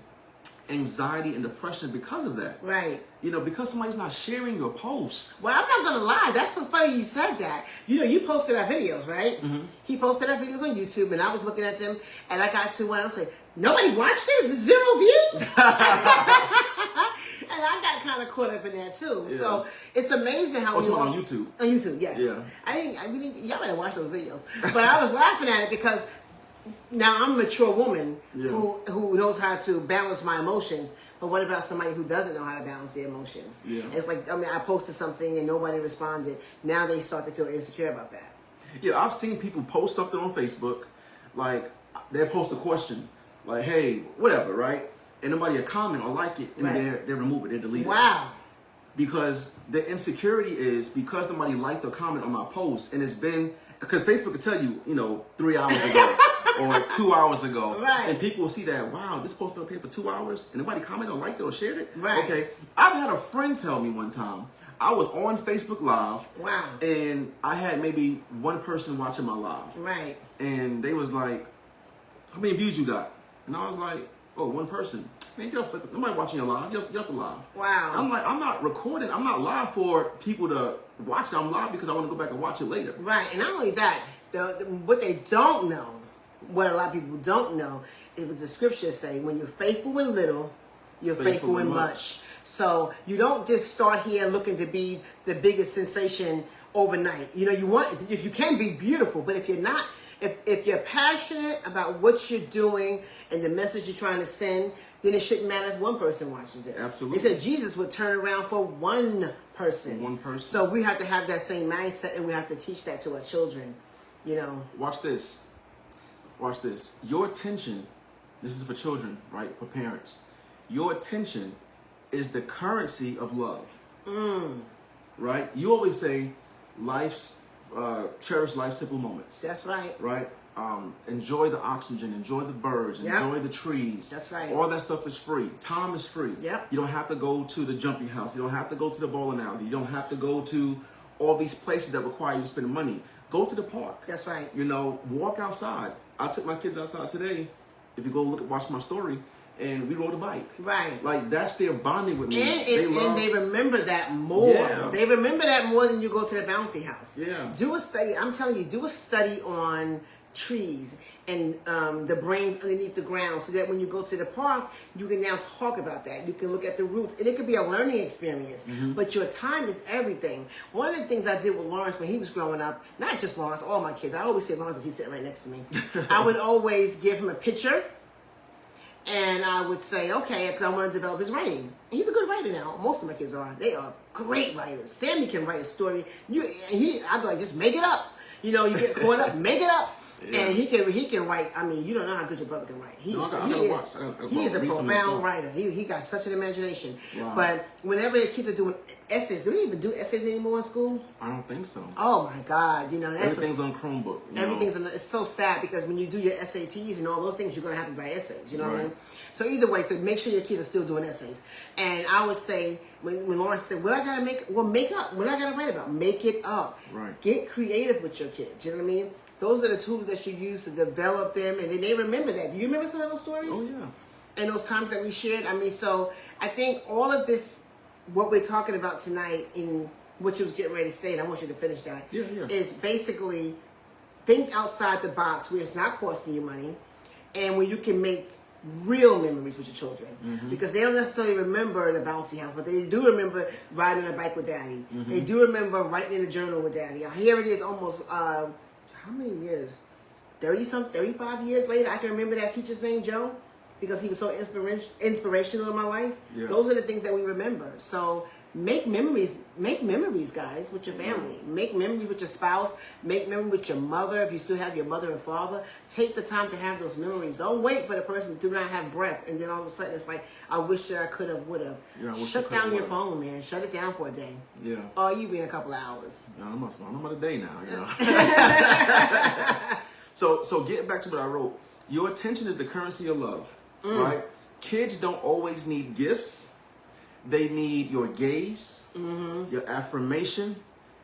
anxiety and depression because of that. Right. Because somebody's not sharing your post. Well, I'm not going to lie. That's so funny you said that. You posted our videos, right? Mm-hmm. He posted our videos on YouTube, and I was looking at them, and I got to one, I was like, nobody watched this? 0 views? And I got kind of caught up in that too. Yeah. So it's amazing how on YouTube. On YouTube, yes. Yeah. I mean, y'all better watch those videos. But I was laughing at it because now I'm a mature woman who knows how to balance my emotions. But what about somebody who doesn't know how to balance their emotions? Yeah. It's like, I posted something and nobody responded. Now they start to feel insecure about that. Yeah, I've seen people post something on Facebook, like they post a question, like, hey, whatever, right? And nobody will comment or like it, and they remove it, they delete it. Wow. Because the insecurity is because nobody liked or commented on my post, and it's been, because Facebook will tell you, 3 hours ago or 2 hours ago. Right. And people will see that, wow, this post been up here for 2 hours, and nobody commented or liked it or shared it. Right. Okay. I've had a friend tell me one time, I was on Facebook Live. Wow. And I had maybe one person watching my live. Right. And they was like, how many views you got? And I was like, oh, one person. Man, nobody watching your live. You're off the live. Wow. I'm like, I'm not recording. I'm not live for people to watch it. I'm live because I want to go back and watch it later. Right. And not only that, what they don't know, what a lot of people don't know, is what the scriptures say, when you're faithful in little, you're faithful in much. So you don't just start here looking to be the biggest sensation overnight. You want, if you can, be beautiful, but if you're not, if you're passionate about what you're doing and the message you're trying to send, then it shouldn't matter if one person watches it. Absolutely. They said Jesus would turn around for one person. One person. So we have to have that same mindset, and we have to teach that to our children, Watch this. Watch this. Your attention, this is for children, right? For parents. Your attention is the currency of love. Right? You always say cherish life's simple moments. That's right. Right? Enjoy the oxygen, enjoy the birds, enjoy the trees. That's right. All that stuff is free. Time is free. Yep. You don't have to go to the jumpy house. You don't have to go to the bowling alley. You don't have to go to all these places that require you to spend money. Go to the park. That's right. Walk outside. I took my kids outside today. If you go watch my story, and we rode a bike. Right. Like, that's their bonding with me. And they remember that more. Yeah. They remember that more than you go to the bouncy house. Yeah. Do a study. I'm telling you, do a study on trees and the brains underneath the ground, so that when you go to the park, you can now talk about that. You can look at the roots, and it could be a learning experience. Mm-hmm. But your time is everything. One of the things I did with Lawrence when he was growing up, not just Lawrence, all my kids, I always say Lawrence because he's sitting right next to me. I would always give him a picture, and I would say, okay, because I want to develop his writing. And he's a good writer now. Most of my kids are. They are great writers. Sammy can write a story. I'd be like, just make it up. You know, you get caught up, make it up. Yeah. And he can write. I mean, you don't know how good your brother can write. He is a profound writer. He got such an imagination. Wow. But whenever the kids are doing essays, do they even do essays anymore in school? I don't think so. Oh my God! You know, that's everything's on Chromebook. Everything's on. It's so sad because when you do your SATs and all those things, you're gonna have to write essays. You know what I mean? So either way, so make sure your kids are still doing essays. And I would say when Lauren said, "What I gotta make? Well, make up. What I gotta write about? Make it up. Right. Get creative with your kids. You know what I mean?" Those are the tools that you use to develop them, and then they remember that. Do you remember some of those stories? Oh, yeah. And those times that we shared? I mean, so I think all of this, what we're talking about tonight, in what you was getting ready to say, and I want you to finish that, is basically think outside the box where it's not costing you money, and where you can make real memories with your children. Mm-hmm. Because they don't necessarily remember the bouncy house, but they do remember riding a bike with daddy. Mm-hmm. They do remember writing in a journal with daddy. Here it is almost... how many years? 35 years later, I can remember that teacher's name, Joe, because he was so inspirational in my life. Yeah. Those are the things that we remember. So make memories, guys, with your family. Make memories with your spouse. Make memories with your mother, if you still have your mother and father. Take the time to have those memories. Don't wait for the person to not have breath, and then all of a sudden it's like, I wish that I could have, would have. Yeah, shut down your phone, man. Shut it down for a day. Yeah. Or you be in a couple of hours. No, I'm about a day now, you know. So getting back to what I wrote, your attention is the currency of love, right? Kids don't always need gifts. They need your gaze, your affirmation,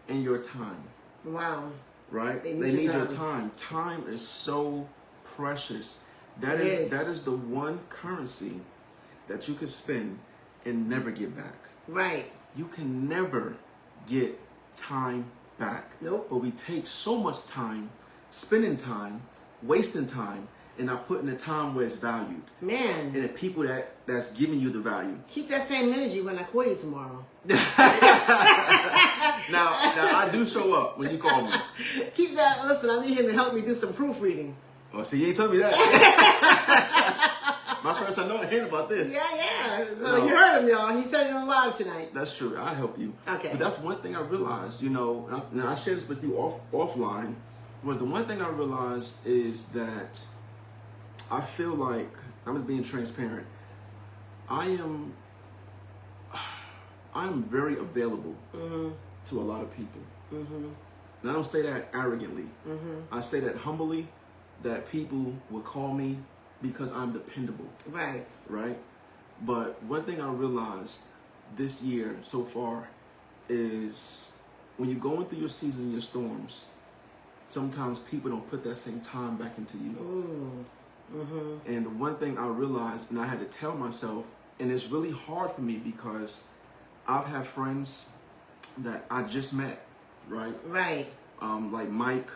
and your time. Wow. Right? They need your time. Time is so precious. That is the one currency that you can spend and never get back. Right. You can never get time back. Nope. But we take so much time, spending time, wasting time, and not putting the time where it's valued. Man. And the people that's giving you the value. Keep that same energy when I call you tomorrow. Now I do show up when you call me. Keep that. Listen, I need him to help me do some proofreading. Oh, see, you ain't told me that. My first, I know hearing about this. Yeah. So you heard him, y'all. He said it on live tonight. That's true. I'll help you. Okay. But that's one thing I realized, you know, and I shared this with you offline, was the one thing I realized is that I feel like, I'm just being transparent, I am very available to a lot of people. And I don't say that arrogantly. I say that humbly, that people will call me because I'm dependable. Right. Right? But one thing I realized this year so far is when you're going through your season and your storms, sometimes people don't put that same time back into you. And the one thing I realized, and I had to tell myself, and it's really hard for me because I've had friends that I just met, right? Right. Like Mike,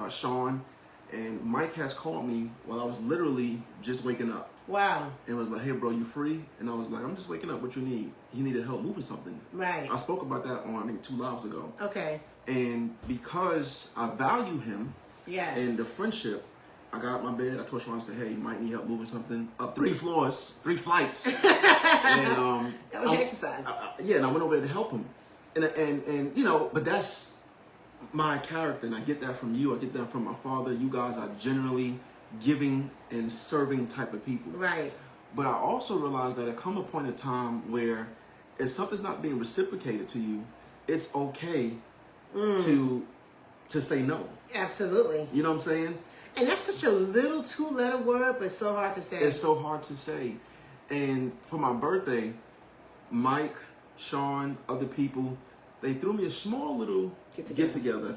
Sean, and Mike has called me while I was literally just waking up. Wow. And was like, hey bro, you free? And I was like, I'm just waking up, what you need? He needed help moving something. Right. I spoke about that on, I think, 2 lives ago. Okay. And because I value him and the friendship, I got out of my bed, I told Sean, I said, hey, you might need help moving something up 3 floors, 3 flights. And that was your exercise. And I went over there to help him. And you know, but that's my character, and I get that from you, I get that from my father. You guys are generally giving and serving type of people. Right. But I also realized that there come a point in time where if something's not being reciprocated to you, it's okay to say no. Absolutely. You know what I'm saying? And that's such a little 2-letter word, but it's so hard to say. It's so hard to say. And for my birthday, Mike, Sean, other people, they threw me a small little get-together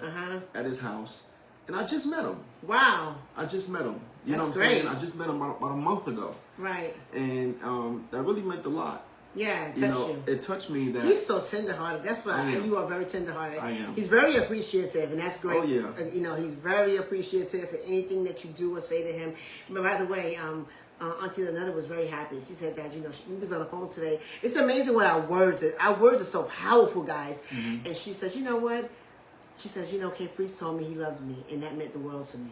at his house. And I just met him. Wow. I just met him. You That's know what I'm saying? I just met him about a month ago. Right. And that really meant a lot. Yeah, it touched you. It touched me that... He's so tenderhearted. That's why you are very tenderhearted. I am. He's very appreciative, and that's great. Oh, yeah. You know, he's very appreciative for anything that you do or say to him. But by the way, Auntie Lanetta was very happy. She said that, you know, we was on the phone today. It's amazing what our words are so powerful, guys. And she said, you know what? She says, you know, K Priest told me he loved me, and that meant the world to me.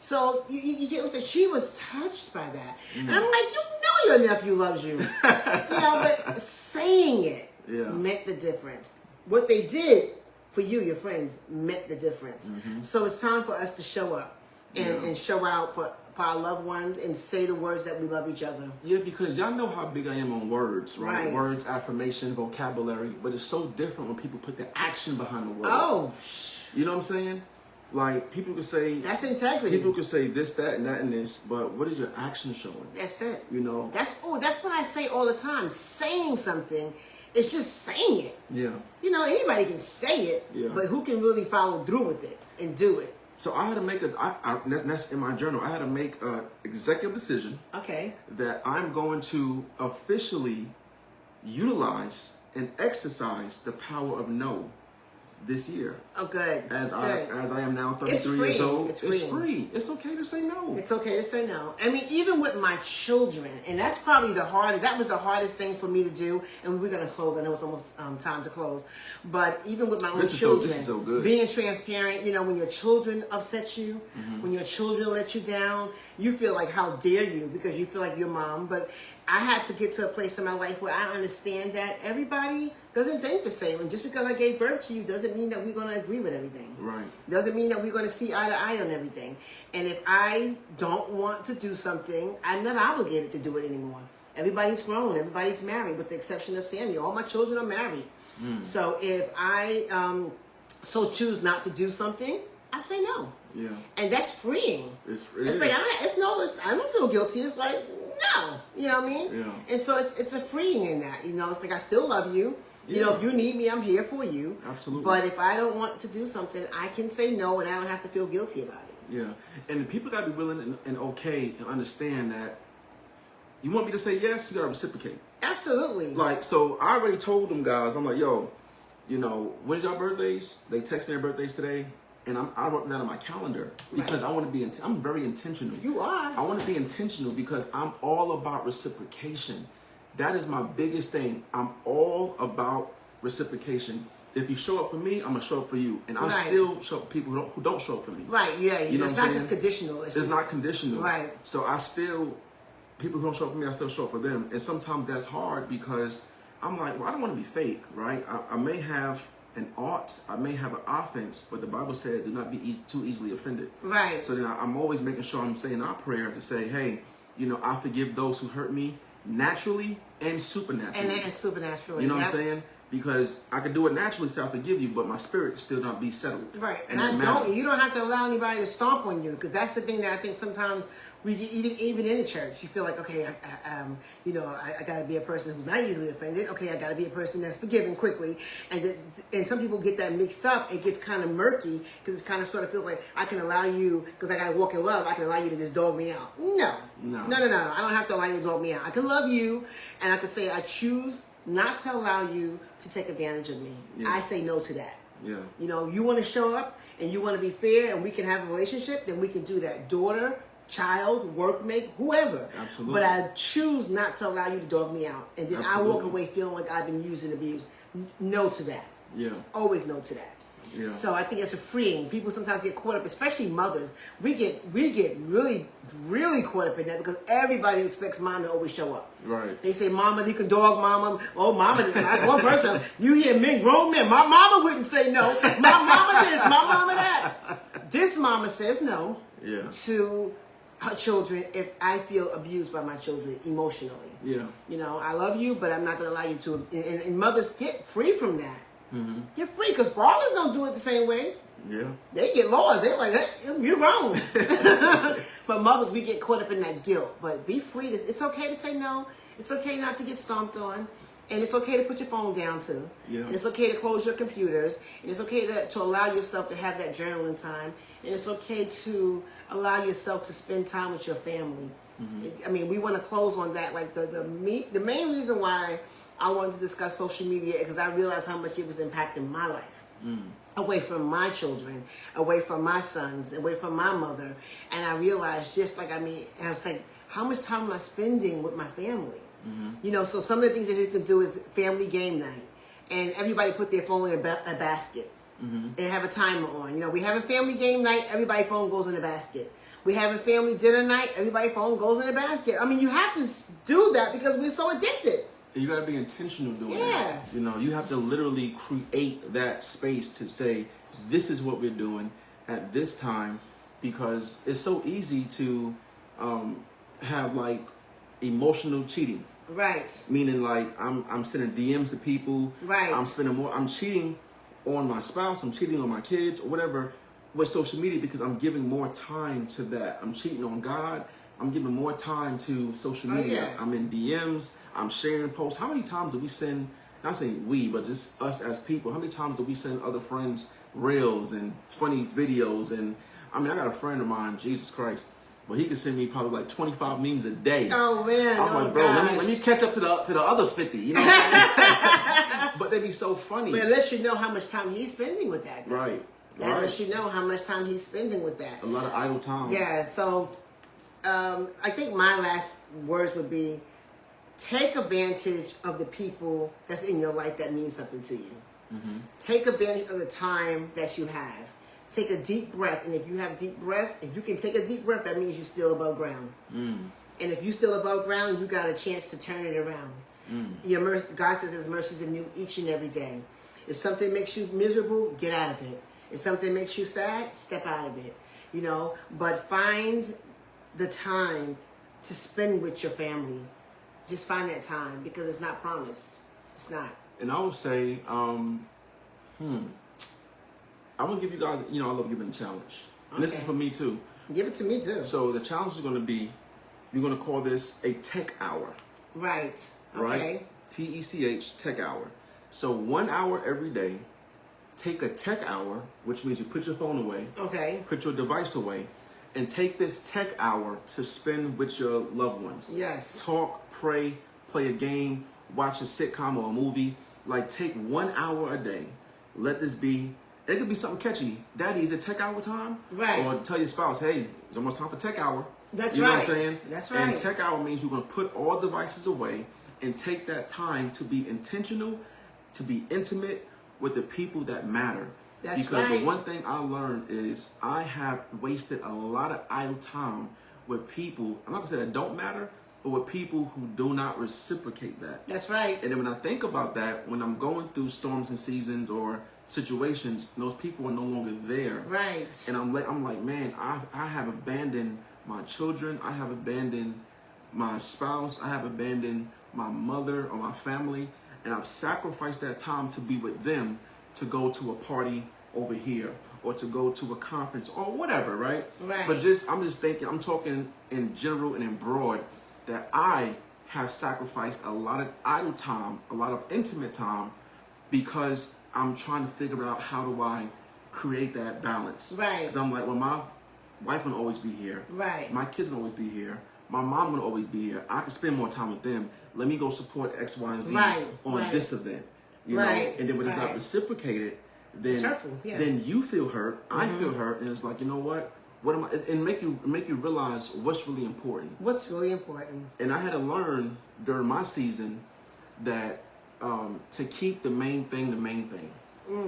So you get what I'm saying? She was touched by that. And I'm like, you know your nephew loves you. You know, but saying it meant the difference. What they did for you, your friends, meant the difference. Mm-hmm. So it's time for us to show up and show out for our loved ones and say the words that we love each other. Yeah, because y'all know how big I am on words, right? Words, affirmation, vocabulary, but it's so different when people put the action behind the word. Oh, you know what I'm saying? Like, people could say... That's integrity. People could say this, that, and that, and this, but what is your action showing? That's it. You know? That's what I say all the time. Saying something is just saying it. Yeah. You know, anybody can say it, but who can really follow through with it and do it? So I had to make that's in my journal, I had to make an executive decision that I'm going to officially utilize and exercise the power of no this year. Oh, good. As I am now 33 years old. It's free. It's okay to say no. It's okay to say no. I mean, even with my children, and that's probably that was the hardest thing for me to do. And we're going to close. I know it's almost time to close. But even with my own children, this is so good. Being transparent, you know, when your children upset you, when your children let you down, you feel like, how dare you? Because you feel like your mom. But I had to get to a place in my life where I understand that everybody doesn't think the same. And just because I gave birth to you doesn't mean that we're going to agree with everything. Right. Doesn't mean that we're going to see eye to eye on everything. And if I don't want to do something, I'm not obligated to do it anymore. Everybody's grown. Everybody's married, with the exception of Samuel. All my children are married. So if I so choose not to do something, I say no. Yeah. And that's freeing. It's like, I don't feel guilty. It's like, no. You know what I mean? Yeah. And so it's a freeing in that. You know, it's like, I still love you. You know, if you need me, I'm here for you. Absolutely. But if I don't want to do something, I can say no, and I don't have to feel guilty about it. Yeah. And people got to be willing and okay and understand that you want me to say yes, you got to reciprocate. Absolutely. Like, so I already told them guys, I'm like, yo, you know, when's y'all birthdays? They text me their birthdays today. And I wrote that on my calendar because I want to be, I'm very intentional. You are. I want to be intentional because I'm all about reciprocation. That is my biggest thing. I'm all about reciprocation. If you show up for me, I'm going to show up for you. And I'll still show up for people who don't show up for me. Right, yeah. You know it's not just conditional. It's not conditional. Right. So people who don't show up for me, I still show up for them. And sometimes that's hard because I'm like, well, I don't want to be fake, right? I may have an art, I may have an offense, but the Bible said do not be too easily offended. Right. So then I'm always making sure I'm saying our prayer to say, hey, you know, I forgive those who hurt me naturally and supernaturally. And supernaturally. You know what I'm saying? Because I can do it naturally, so I forgive you, but my spirit can still not be settled. Right. And you don't have to allow anybody to stomp on you, because that's the thing that I think sometimes we even in the church, you feel like, okay, I got to be a person who's not easily offended. Okay, I got to be a person that's forgiven quickly. And some people get that mixed up. It gets kind of murky because it's kind of sort of feels like I can allow you, because I got to walk in love, I can allow you to just dog me out. No. I don't have to allow you to dog me out. I can love you, and I can say I choose not to allow you to take advantage of me. Yeah. I say no to that. Yeah. You know, you want to show up and you want to be fair and we can have a relationship, then we can do that. Daughter, child, workmate, whoever. Absolutely. But I choose not to allow you to dog me out. And then I walk away feeling like I've been used and abused. No to that. Yeah. Always no to that. Yeah. So I think it's a freeing. People sometimes get caught up, especially mothers. We get really, really caught up in that because everybody expects mom to always show up. Right. They say, mama, you can dog mama. Oh, mama, that's one person. You hear men, grown men. My mama wouldn't say no. My mama this, my mama that. This mama says no to her children if I feel abused by my children emotionally. Yeah. You know, I love you, but I'm not going to allow you to. And mothers get free from that. Mm-hmm. You're free, because fathers don't do it the same way. Yeah. They get laws. They're like, hey, you're grown. But mothers, we get caught up in that guilt. But be free. It's okay to say no. It's okay not to get stomped on. And it's okay to put your phone down too. Yeah. And it's okay to close your computers. And it's okay to allow yourself to have that journaling time. And it's okay to allow yourself to spend time with your family. Mm-hmm. I mean, we want to close on that. Like the main reason why I wanted to discuss social media because I realized how much it was impacting my life. Away from my children, away from my sons, away from my mother. And I realized I was like, how much time am I spending with my family? Mm-hmm. You know, so some of the things that you can do is family game night. And everybody put their phone in a basket. Mm-hmm. And have a timer on. You know, we having family game night, everybody's phone goes in the basket. We having family dinner night, everybody's phone goes in the basket. I mean, you have to do that because we're so addicted. You got to be intentional doing Yeah. it. You know, you have to literally create that space to say, this is what we're doing at this time, because it's so easy to have like emotional cheating. Right. Meaning like I'm sending DMs to people. Right. I'm cheating on my spouse, I'm cheating on my kids or whatever with social media because I'm giving more time to that. I'm cheating on God. I'm giving more time to social media. Yeah. I'm in DMs. I'm sharing posts. How many times do we send, not saying we, but just us as people, how many times do we send other friends reels and funny videos? And I mean, I got a friend of mine, Jesus Christ, but he could send me probably like 25 memes a day. Oh man! I'm like, bro, let me catch up to the other 50. You know what I'm saying? But they be so funny. But it lets you know how much time he's spending with that. Right. That lets you know how much time he's spending with that. A lot of idle time. Yeah. So, I think my last words would be: take advantage of the people that's in your life that mean something to you. Mm-hmm. Take advantage of the time that you have. Take a deep breath, and if you have deep breath, if you can take a deep breath, that means you're still above ground. Mm. And if you're still above ground, you got a chance to turn it around. Mm. Your mercy, God says His mercies are new each and every day. If something makes you miserable, get out of it. If something makes you sad, step out of it. You know, but find the time to spend with your family. Just find that time because it's not promised. It's not. And I would say, I'm going to give you guys, you know, I love giving a challenge. And this is for me too. Give it to me too. So the challenge is going to be, you're going to call this a tech hour. Right. Okay. Right? TECH, tech hour. So 1 hour every day, take a tech hour, which means you put your phone away. Okay. Put your device away. And take this tech hour to spend with your loved ones. Yes. Talk, pray, play a game, watch a sitcom or a movie. Like take 1 hour a day. Let this be. It could be something catchy. Daddy, is it tech hour time? Right. Or tell your spouse, hey, it's almost time for tech hour. That's you right. know what I'm saying? That's right. And tech hour means you're going to put all devices away and take that time to be intentional, to be intimate with the people that matter. That's because right. The one thing I learned is I have wasted a lot of idle time with people, I'm not going to say that don't matter, but with people who do not reciprocate that. That's right. And then when I think about that, when I'm going through storms and seasons or situations, those people are no longer there. Right. And I'm like, man, I have abandoned my children. I have abandoned my spouse. I have abandoned my mother or my family. And I've sacrificed that time to be with them, to go to a party over here or to go to a conference or whatever, right? Right. But I'm just thinking, I'm talking in general and in broad, that I have sacrificed a lot of idle time, a lot of intimate time, because I'm trying to figure out how do I create that balance. Right. Because I'm like, well, my wife will always be here. Right. My kids will always be here. My mom will always be here. I can spend more time with them. Let me go support X, Y, and Z on this event. You know? And then when it's not reciprocated, then it's hurtful. Yeah. Then you feel hurt. I feel hurt, and it's like, you know what? What am I? And make you realize what's really important. What's really important. And I had to learn during my season that to keep the main thing the main thing.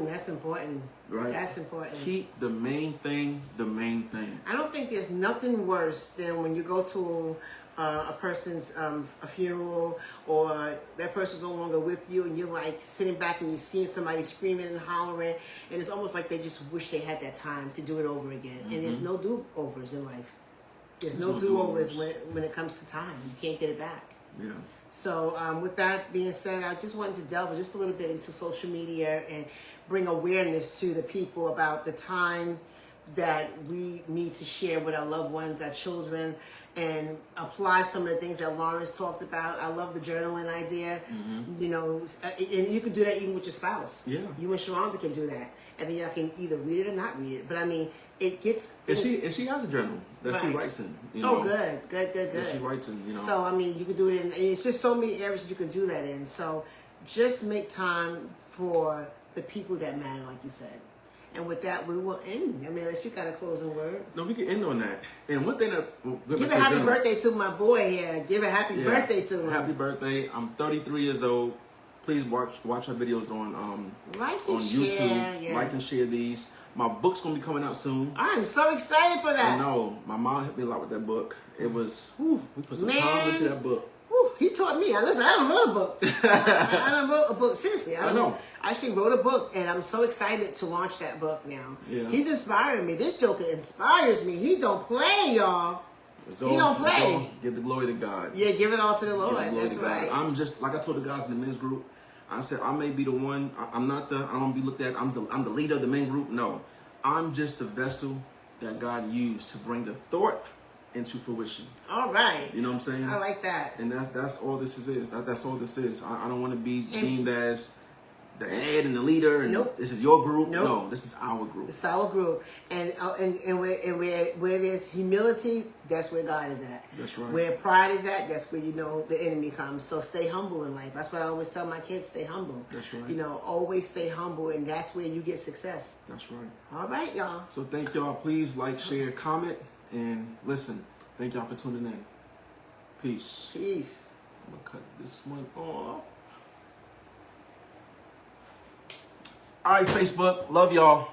That's important. Right. That's important. Keep the main thing the main thing. I don't think there's nothing worse than when you go to a person's a funeral, or that person's no longer with you, and you're like sitting back and you're seeing somebody screaming and hollering, and it's almost like they just wish they had that time to do it over again. Mm-hmm. And there's no do-overs in life. There's no do-overs when it comes to time. You can't get it back. Yeah. So with that being said, I just wanted to delve just a little bit into social media and bring awareness to the people about the time that we need to share with our loved ones, our children, and apply some of the things that Lawrence talked about. I love the journaling idea. Mm-hmm. You know, and you can do that even with your spouse. Yeah. You and Sharonda can do that. And then y'all can either read it or not read it. But I mean, it gets... And she has a journal that she writes in. You know? Oh, good. That she writes in, you know. So, I mean, you can do it in... And it's just so many areas you can do that in. So, just make time for the people that matter, like you said. And with that, we will end. I mean, unless you got a closing word. No, we can end on that. And one thing that... Give a happy birthday to my boy here. Give a happy birthday to him. Happy birthday. I'm 33 years old. Please watch our videos on YouTube. Yeah. Like and share these. My book's going to be coming out soon. I'm so excited for that. I know. My mom helped me a lot with that book. It was... we put some time into that book. He taught me. Listen, I done wrote a book. I done wrote a book. Seriously, I know. I actually wrote a book, and I'm so excited to launch that book now. Yeah. He's inspiring me. This joker inspires me. He don't play, y'all. He don't play. Give the glory to God. Yeah, give it all to the Lord. That's right. I'm just like I told the guys in the men's group. I said I may be the one. I'm not the. I don't be looked at. I'm the leader of the men group. No, I'm just the vessel that God used to bring the thought into fruition. All right. You know what I'm saying? I like that. And that's all this is. That's all this is. I don't want to be deemed as the head and the leader. And nope. This is your group. Nope. No, this is our group. It's our group. And where there's humility, that's where God is at. That's right. Where pride is at, that's where you know the enemy comes. So stay humble in life. That's what I always tell my kids. Stay humble. That's right. You know, always stay humble, and that's where you get success. That's right. All right, y'all. So thank y'all. Please like, share, comment, and listen. Thank y'all for tuning in. Peace. Peace. I'm gonna cut this one off. All right, Facebook. Love y'all.